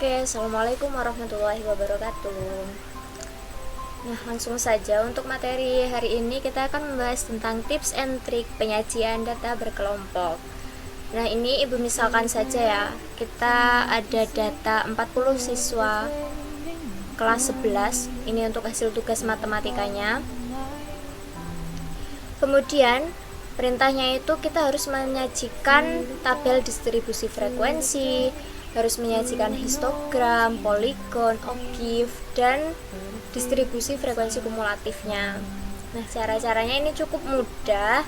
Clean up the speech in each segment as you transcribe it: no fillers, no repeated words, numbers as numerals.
Oke, assalamualaikum warahmatullahi wabarakatuh. Nah, langsung saja untuk materi hari ini kita akan membahas tentang tips and trik penyajian data berkelompok. Nah, ini ibu misalkan saja ya, kita ada data 40 siswa kelas 11, ini untuk hasil tugas matematikanya. Kemudian perintahnya itu kita harus menyajikan tabel distribusi frekuensi, harus menyajikan histogram, poligon, ogive, dan distribusi frekuensi kumulatifnya. Nah, cara-caranya ini cukup mudah.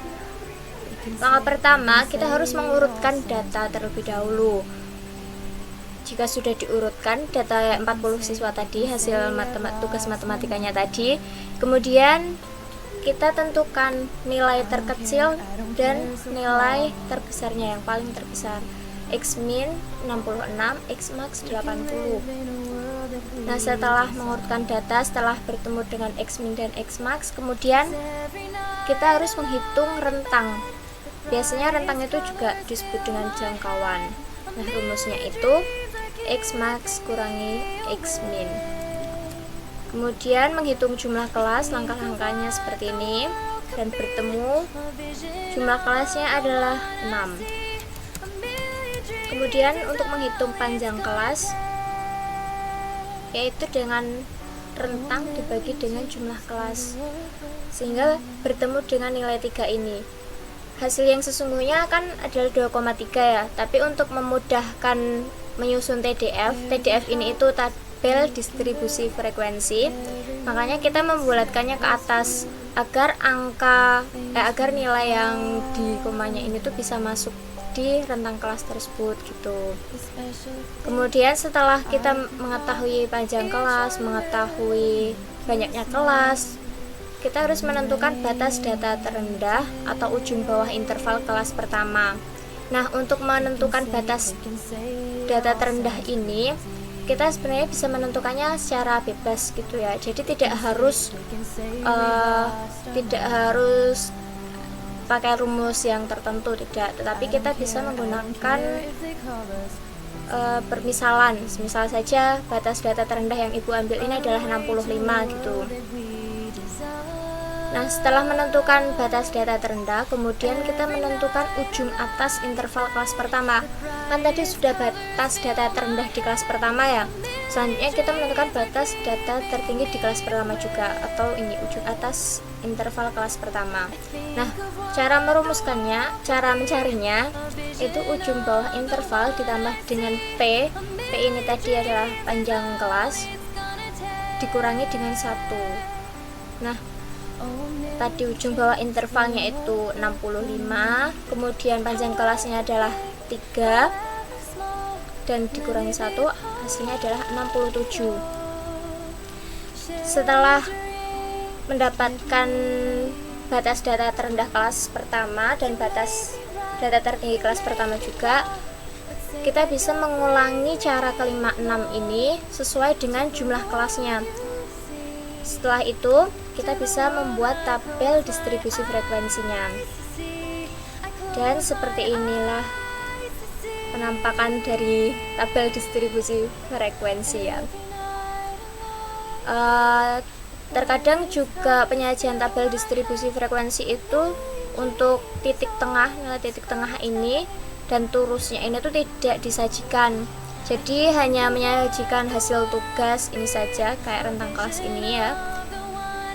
Langkah pertama, kita harus mengurutkan data terlebih dahulu. Jika sudah diurutkan data 40 siswa tadi, hasil tugas matematikanya tadi, kemudian kita tentukan nilai terkecil dan nilai terbesarnya yang paling terbesar. X min 66, X max 80. Nah, setelah mengurutkan data, setelah bertemu dengan X min dan X max, kemudian kita harus menghitung rentang. Biasanya rentang itu juga disebut dengan jangkauan. Nah, rumusnya itu X max kurangi X min. Kemudian menghitung jumlah kelas, langkah-langkahnya seperti ini, dan bertemu jumlah kelasnya adalah 6. Kemudian untuk menghitung panjang kelas, yaitu dengan rentang dibagi dengan jumlah kelas, sehingga bertemu dengan nilai 3 ini. Hasil yang sesungguhnya kan adalah 2,3 ya, tapi untuk memudahkan menyusun TDF ini itu tabel distribusi frekuensi, makanya kita membulatkannya ke atas agar agar nilai yang di komanya ini tuh bisa masuk di rentang kelas tersebut gitu. Kemudian setelah kita mengetahui panjang kelas, mengetahui banyaknya kelas, kita harus menentukan batas data terendah atau ujung bawah interval kelas pertama. Nah, untuk menentukan batas data terendah ini, kita sebenarnya bisa menentukannya secara bebas gitu ya. Jadi tidak harus pakai rumus yang tertentu, tidak, tetapi kita bisa menggunakan permisalan. Misal saja batas data terendah yang ibu ambil ini adalah 65 gitu. Nah, setelah menentukan batas data terendah, kemudian kita menentukan ujung atas interval kelas pertama. Kan tadi sudah batas data terendah di kelas pertama ya. Selanjutnya kita menentukan batas data tertinggi di kelas pertama juga, atau ini ujung atas interval kelas pertama. Nah, cara merumuskannya, cara mencarinya itu ujung bawah interval ditambah dengan P ini tadi adalah panjang kelas, dikurangi dengan 1. Nah, tadi ujung bawah intervalnya itu 65, kemudian panjang kelasnya adalah 3, dan dikurangi 1, hasilnya adalah 67. Setelah mendapatkan batas data terendah kelas pertama dan batas data tertinggi kelas pertama juga, kita bisa mengulangi cara kelima 6 ini sesuai dengan jumlah kelasnya. Setelah itu kita bisa membuat tabel distribusi frekuensinya, dan seperti inilah penampakan dari tabel distribusi frekuensi ya. Terkadang juga penyajian tabel distribusi frekuensi itu untuk titik tengah, nilai titik tengah ini dan turusnya ini tuh tidak disajikan. Jadi hanya menyajikan hasil tugas ini saja, kayak rentang kelas ini ya,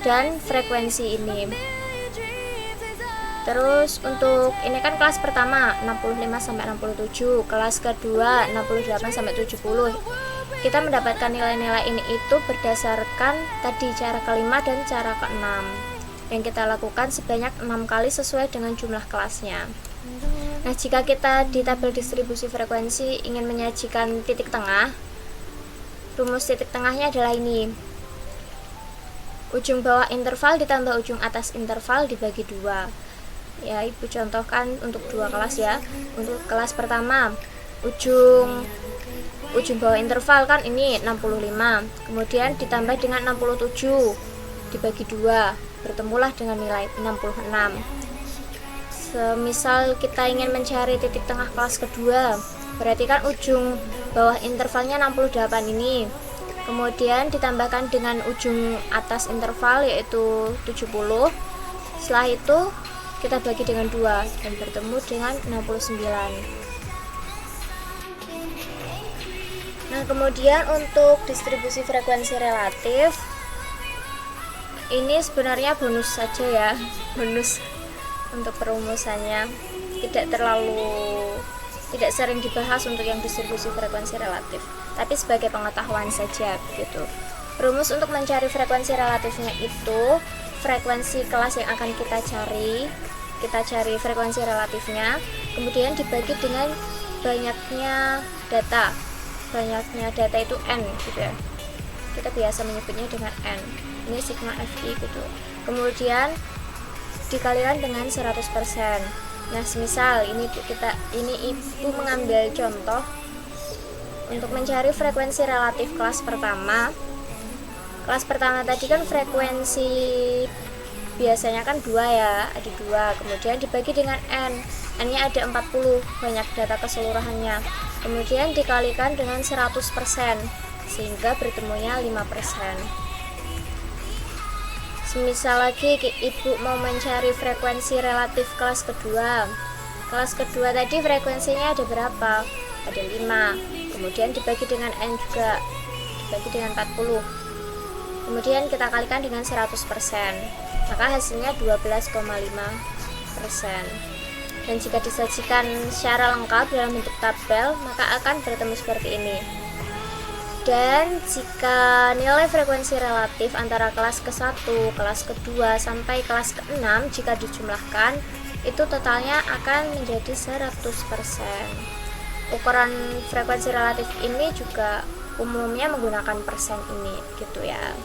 dan frekuensi ini. Terus untuk ini kan kelas pertama 65 sampai 67, kelas kedua 68 sampai 70. Kita mendapatkan nilai-nilai ini itu berdasarkan tadi cara kelima dan cara keenam yang kita lakukan sebanyak 6 kali sesuai dengan jumlah kelasnya. Nah, jika kita di tabel distribusi frekuensi ingin menyajikan titik tengah, rumus titik tengahnya adalah ini. Ujung bawah interval ditambah ujung atas interval dibagi 2. Ya, ibu contohkan untuk 2 kelas ya. Untuk kelas pertama, ujung bawah interval kan ini 65, kemudian ditambah dengan 67 dibagi 2, bertemulah dengan nilai 66. Semisal kita ingin mencari titik tengah kelas kedua, berarti kan ujung bawah intervalnya 68 ini, kemudian ditambahkan dengan ujung atas interval yaitu 70. Setelah itu kita bagi dengan 2 dan bertemu dengan 69. Nah, kemudian untuk distribusi frekuensi relatif ini sebenarnya bonus saja ya, bonus untuk perumusannya, tidak sering dibahas untuk yang distribusi frekuensi relatif, tapi sebagai pengetahuan saja gitu. Rumus untuk mencari frekuensi relatifnya itu frekuensi kelas yang akan kita cari frekuensi relatifnya, kemudian dibagi dengan banyaknya data itu n gitu ya, kita biasa menyebutnya dengan n, ini sigma fi gitu, kemudian dikalikan dengan 100%. Nah, semisal ini ibu mengambil contoh untuk mencari frekuensi relatif kelas pertama. Kelas pertama tadi kan frekuensi biasanya kan 2 ya, ada 2, kemudian dibagi dengan n nya ada 40, banyak data keseluruhannya, kemudian dikalikan dengan 100%, sehingga bertemunya 5%. Semisal lagi ibu mau mencari frekuensi relatif kelas kedua tadi frekuensinya ada berapa? Ada 5, kemudian dibagi dengan n juga, dibagi dengan 40, kemudian kita kalikan dengan 100%, maka hasilnya 12,5%. Dan jika disajikan secara lengkap dalam bentuk tabel, maka akan bertemu seperti ini. Dan jika nilai frekuensi relatif antara kelas ke-1, kelas ke-2 sampai kelas ke-6 jika dijumlahkan, itu totalnya akan menjadi 100%. Ukuran frekuensi relatif ini juga umumnya menggunakan persen ini gitu ya.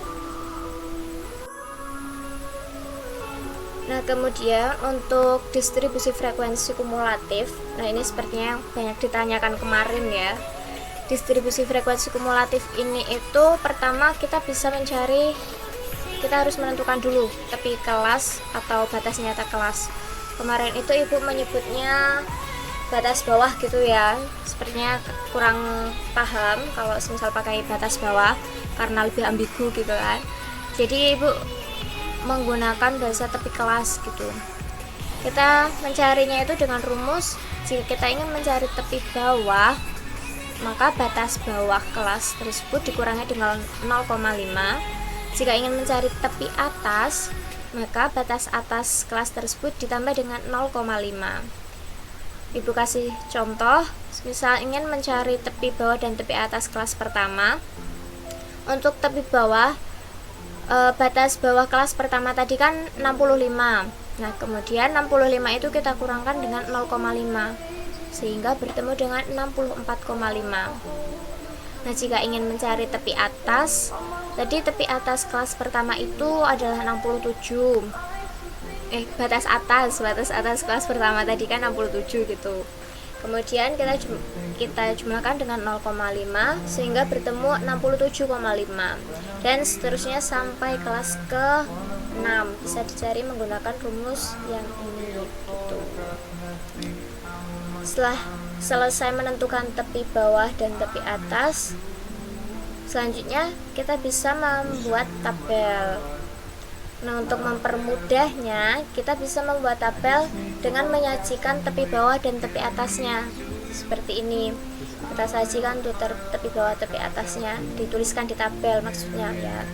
Nah, kemudian untuk distribusi frekuensi kumulatif, nah ini sepertinya yang banyak ditanyakan kemarin ya. Distribusi frekuensi kumulatif ini itu pertama kita harus menentukan dulu tepi kelas atau batas nyata kelas. Kemarin itu ibu menyebutnya batas bawah gitu ya, sepertinya kurang paham kalau misal pakai batas bawah karena lebih ambigu gitu kan. Jadi ibu menggunakan bahasa tepi kelas gitu. Kita mencarinya itu dengan rumus, jika kita ingin mencari tepi bawah, maka batas bawah kelas tersebut dikurangi dengan 0,5. Jika ingin mencari tepi atas, maka batas atas kelas tersebut ditambah dengan 0,5. Ibu kasih contoh, misal ingin mencari tepi bawah dan tepi atas kelas pertama. Untuk tepi bawah, batas bawah kelas pertama tadi kan 65. Nah, kemudian 65 itu kita kurangkan dengan 0,5 sehingga bertemu dengan 64,5. Nah, jika ingin mencari tepi atas, tadi tepi atas kelas pertama itu adalah 67. Batas atas kelas pertama tadi kan 67 gitu. Kemudian kita jumlahkan dengan 0,5 sehingga bertemu 67,5 dan seterusnya sampai kelas ke-6. Bisa dicari menggunakan rumus yang ini gitu. Setelah selesai menentukan tepi bawah dan tepi atas, selanjutnya kita bisa membuat tabel. Nah, untuk mempermudahnya, kita bisa membuat tabel dengan menyajikan tepi bawah dan tepi atasnya. Seperti ini. Kita sajikan tuh tepi bawah, tepi atasnya, dituliskan di tabel maksudnya ya.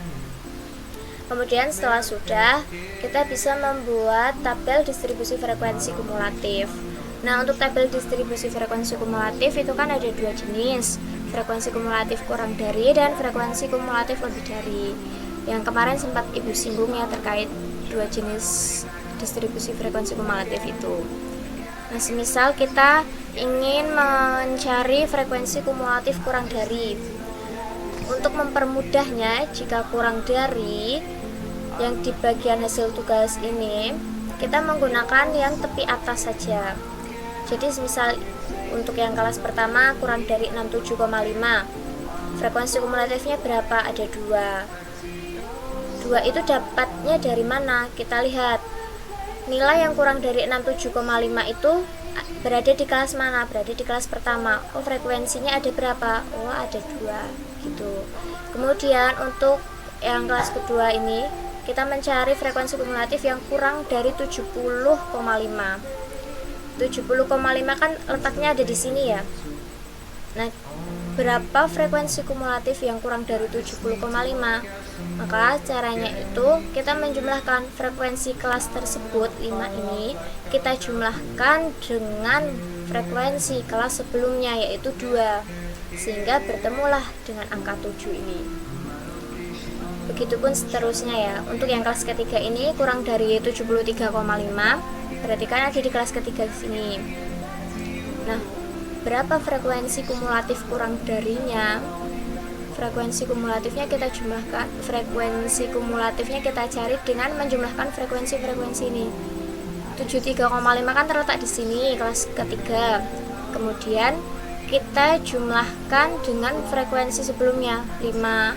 Kemudian setelah sudah, kita bisa membuat tabel distribusi frekuensi kumulatif. Nah, untuk tabel distribusi frekuensi kumulatif itu kan ada 2 jenis. Frekuensi kumulatif kurang dari dan frekuensi kumulatif lebih dari. Yang kemarin sempat ibu singgung ya terkait 2 jenis distribusi frekuensi kumulatif itu. Nah, semisal kita ingin mencari frekuensi kumulatif kurang dari, untuk mempermudahnya, jika kurang dari yang di bagian hasil tugas ini, kita menggunakan yang tepi atas saja. Jadi semisal untuk yang kelas pertama kurang dari 67,5, frekuensi kumulatifnya berapa? Ada 2. 2 itu dapatnya dari mana? Kita lihat nilai yang kurang dari 67,5 itu berada di kelas mana? Berada di kelas pertama. Oh, frekuensinya ada berapa? Oh, ada 2 gitu. Kemudian untuk yang kelas kedua ini kita mencari frekuensi kumulatif yang kurang dari 70,5. 70,5 kan letaknya ada di sini ya. Nah, berapa frekuensi kumulatif yang kurang dari 70,5? Maka caranya itu kita menjumlahkan frekuensi kelas tersebut 5 ini, kita jumlahkan dengan frekuensi kelas sebelumnya yaitu 2, sehingga bertemulah dengan angka 7 ini. Begitupun seterusnya ya. Untuk yang kelas ketiga ini kurang dari 73,5, berarti kan ada di kelas ketiga di sini. Nah, berapa frekuensi kumulatif kurang darinya? Frekuensi kumulatifnya kita jumlahkan, frekuensi kumulatifnya kita cari dengan menjumlahkan frekuensi-frekuensi ini. 73,5 kan terletak di sini kelas ketiga. Kemudian kita jumlahkan dengan frekuensi sebelumnya 5,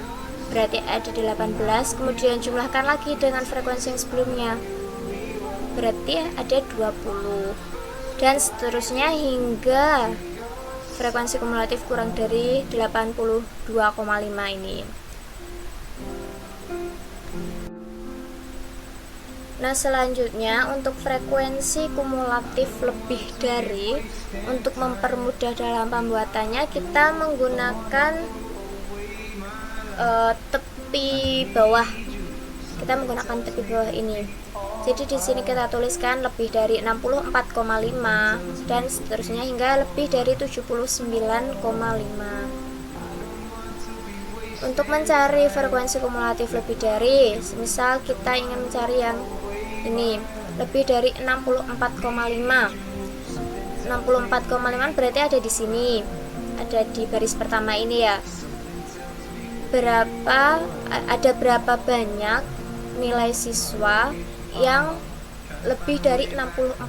berarti ada 18. Kemudian jumlahkan lagi dengan frekuensi yang sebelumnya, berarti ada 20, dan seterusnya hingga frekuensi kumulatif kurang dari 82,5 ini. Nah, selanjutnya untuk frekuensi kumulatif lebih dari, untuk mempermudah dalam pembuatannya kita menggunakan tepi bawah. Kita menggunakan tepi bawah ini. Jadi di sini kita tuliskan lebih dari 64,5 dan seterusnya hingga lebih dari 79,5. Untuk mencari frekuensi kumulatif lebih dari, misal kita ingin mencari yang ini, lebih dari 64,5. 64,5 berarti ada di sini. Ada di baris pertama ini ya. Ada berapa banyak nilai siswa yang lebih dari 64,5.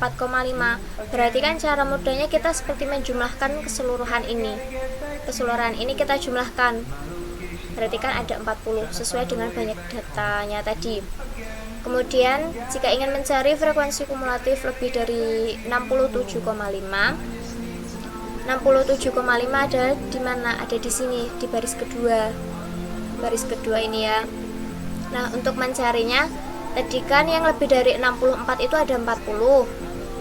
Berarti kan cara mudahnya kita seperti menjumlahkan keseluruhan ini. Keseluruhan ini kita jumlahkan. Berarti kan ada 40 sesuai dengan banyak datanya tadi. Kemudian jika ingin mencari frekuensi kumulatif lebih dari 67,5. 67,5 ada di mana? Ada di sini di baris kedua. Baris kedua ini ya. Nah, untuk mencarinya tadi kan yang lebih dari 64 itu ada 40.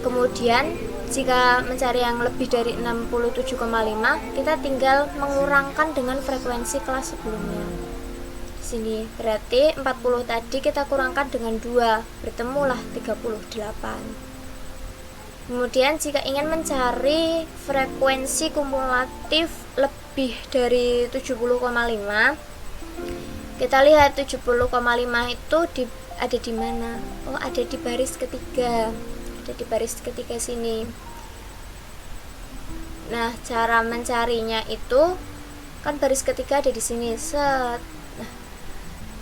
Kemudian jika mencari yang lebih dari 67,5, kita tinggal mengurangkan dengan frekuensi kelas sebelumnya. Di sini berarti 40 tadi kita kurangkan dengan 2, bertemulah 38. Kemudian jika ingin mencari frekuensi kumulatif lebih dari 70,5, kita lihat 70,5 itu ada di mana? Oh, ada di baris ketiga. Ada di baris ketiga sini. Nah, cara mencarinya itu kan baris ketiga ada di sini. Set. Nah,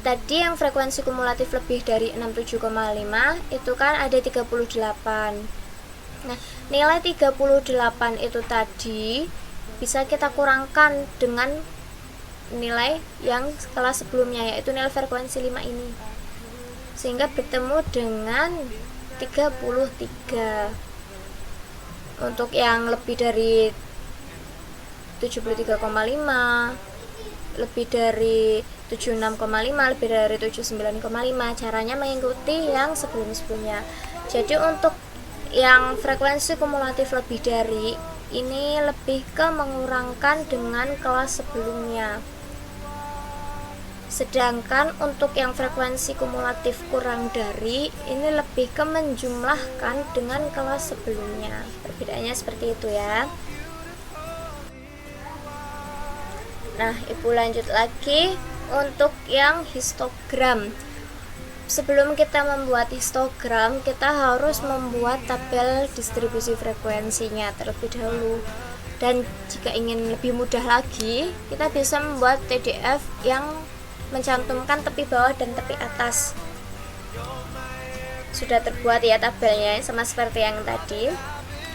tadi yang frekuensi kumulatif lebih dari 67,5 itu kan ada 38. Nah, nilai 38 itu tadi bisa kita kurangkan dengan nilai yang kelas sebelumnya, yaitu nilai frekuensi 5 ini, sehingga bertemu dengan 33. Untuk yang lebih dari 73,5, lebih dari 76,5, lebih dari 79,5, caranya mengikuti yang sebelum-sebelumnya. Jadi untuk yang frekuensi kumulatif lebih dari ini lebih ke mengurangkan dengan kelas sebelumnya. Sedangkan untuk yang frekuensi kumulatif kurang dari ini lebih ke menjumlahkan dengan kelas sebelumnya. Perbedaannya seperti itu ya. Nah, Ibu lanjut lagi untuk yang histogram. Sebelum kita membuat histogram, kita harus membuat tabel distribusi frekuensinya terlebih dahulu. Dan jika ingin lebih mudah lagi, kita bisa membuat PDF yang mencantumkan tepi bawah dan tepi atas. Sudah terbuat ya tabelnya, sama seperti yang tadi.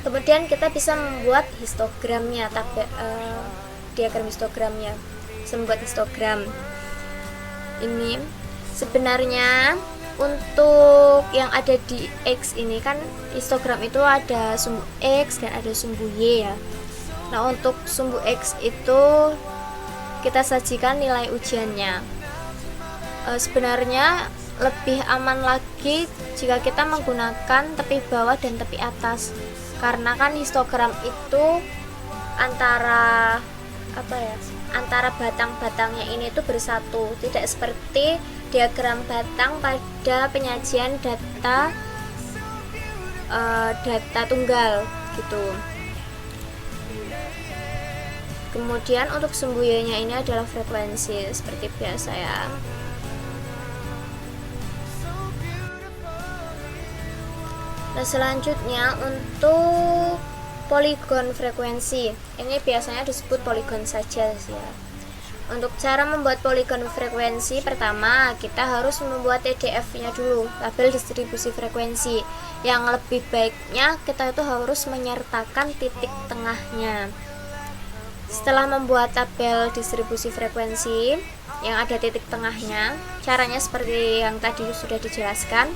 Kemudian kita bisa membuat histogramnya, diagram histogramnya. Bisa membuat histogram. Ini sebenarnya untuk yang ada di X ini kan histogram itu ada sumbu X dan ada sumbu Y ya. Nah, untuk sumbu X itu kita sajikan nilai ujiannya. Sebenarnya lebih aman lagi jika kita menggunakan tepi bawah dan tepi atas, karena kan histogram itu antara batang-batangnya ini tuh bersatu, tidak seperti diagram batang pada penyajian data tunggal gitu. Kemudian untuk sumbu Y-nya ini adalah frekuensi seperti biasa ya. Nah, selanjutnya untuk poligon frekuensi, ini biasanya disebut poligon saja sih ya. Untuk cara membuat poligon frekuensi, pertama kita harus membuat TDF-nya dulu, tabel distribusi frekuensi. Yang lebih baiknya kita itu harus menyertakan titik tengahnya. Setelah membuat tabel distribusi frekuensi yang ada titik tengahnya, caranya seperti yang tadi sudah dijelaskan.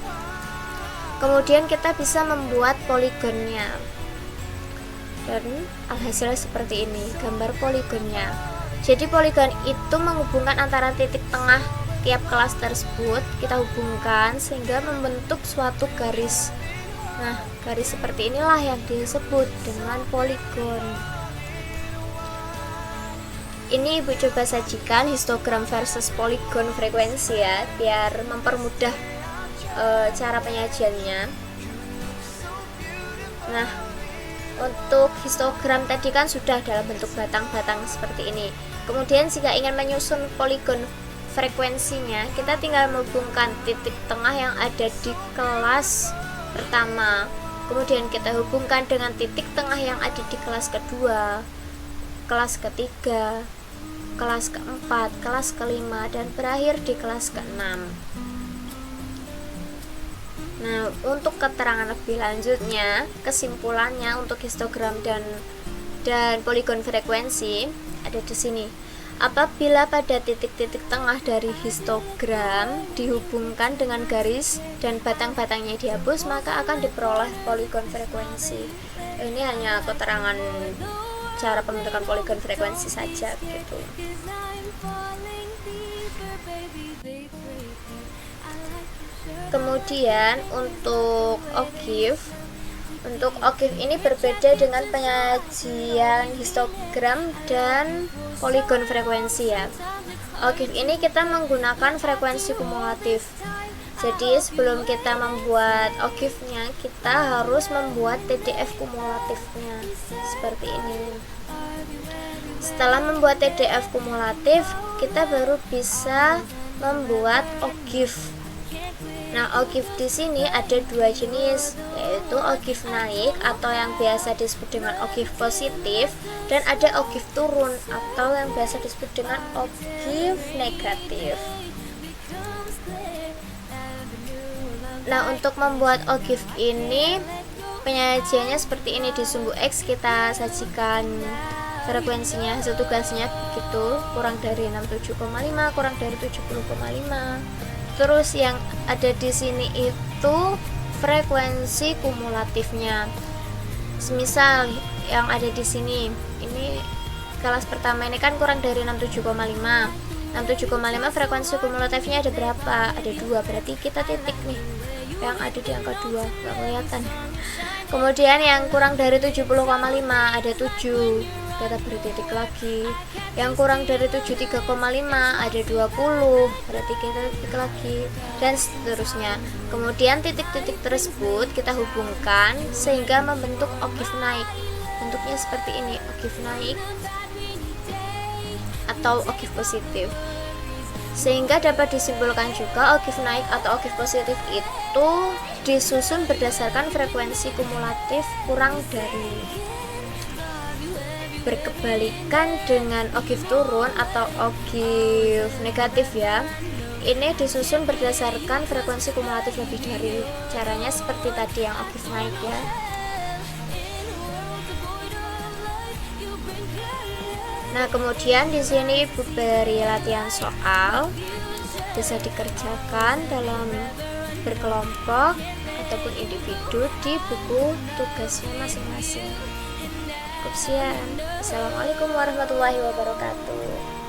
Kemudian kita bisa membuat poligonnya, dan alhasil seperti ini gambar poligonnya. Jadi poligon itu menghubungkan antara titik tengah tiap kelas tersebut, kita hubungkan sehingga membentuk suatu garis. Nah, garis seperti inilah yang disebut dengan poligon. Ini Ibu coba sajikan histogram versus poligon frekuensi ya, biar mempermudah cara penyajiannya. Nah, untuk histogram tadi kan sudah dalam bentuk batang-batang seperti ini. Kemudian jika ingin menyusun poligon frekuensinya, kita tinggal menghubungkan titik tengah yang ada di kelas pertama, kemudian kita hubungkan dengan titik tengah yang ada di kelas kedua, kelas ketiga, kelas keempat, kelas kelima, dan berakhir di kelas keenam. Nah, untuk keterangan lebih lanjutnya, kesimpulannya untuk histogram dan poligon frekuensi ada di sini. Apabila pada titik-titik tengah dari histogram dihubungkan dengan garis dan batang-batangnya dihapus, maka akan diperoleh poligon frekuensi. Ini hanya keterangan cara pembentukan poligon frekuensi saja gitu. Kemudian untuk OGIF ini berbeda dengan penyajian histogram dan poligon frekuensi ya. OGIF ini kita menggunakan frekuensi kumulatif. Jadi sebelum kita membuat OGIF-nya, kita harus membuat TDF kumulatifnya seperti ini. Setelah membuat TDF kumulatif, kita baru bisa membuat OGIF. Nah, OGIF di sini ada dua jenis, yaitu OGIF naik atau yang biasa disebut dengan OGIF positif, dan ada OGIF turun atau yang biasa disebut dengan OGIF negatif. Nah, untuk membuat OGIF ini penyajiannya seperti ini. Di sumbu X kita sajikan frekuensinya, hasil tugasnya gitu, kurang dari 67,5, kurang dari 70,5. Terus yang ada di sini itu frekuensi kumulatifnya. Semisal yang ada di sini, ini kelas pertama ini kan kurang dari 67,5. 67,5 frekuensi kumulatifnya ada berapa? Ada 2, berarti kita titik nih. Yang ada di angka 2, nggak kelihatan. Kemudian yang kurang dari 70,5 ada 7. Kita beri titik lagi. Yang kurang dari 73,5 ada 20, berarti kita titik lagi, dan seterusnya. Kemudian titik-titik tersebut kita hubungkan sehingga membentuk OGIF naik. Bentuknya seperti ini, OGIF naik atau OGIF positif. Sehingga dapat disimpulkan juga OGIF naik atau OGIF positif itu disusun berdasarkan frekuensi kumulatif kurang dari. Berkebalikan dengan OGIF turun atau OGIF negatif ya, ini disusun berdasarkan frekuensi kumulatif lebih dari. Caranya seperti tadi yang OGIF naik ya. Nah, kemudian di sini Ibu beri latihan soal, bisa dikerjakan dalam berkelompok ataupun individu di buku tugasnya masing-masing. Cukup sekian. Assalamualaikum warahmatullahi wabarakatuh.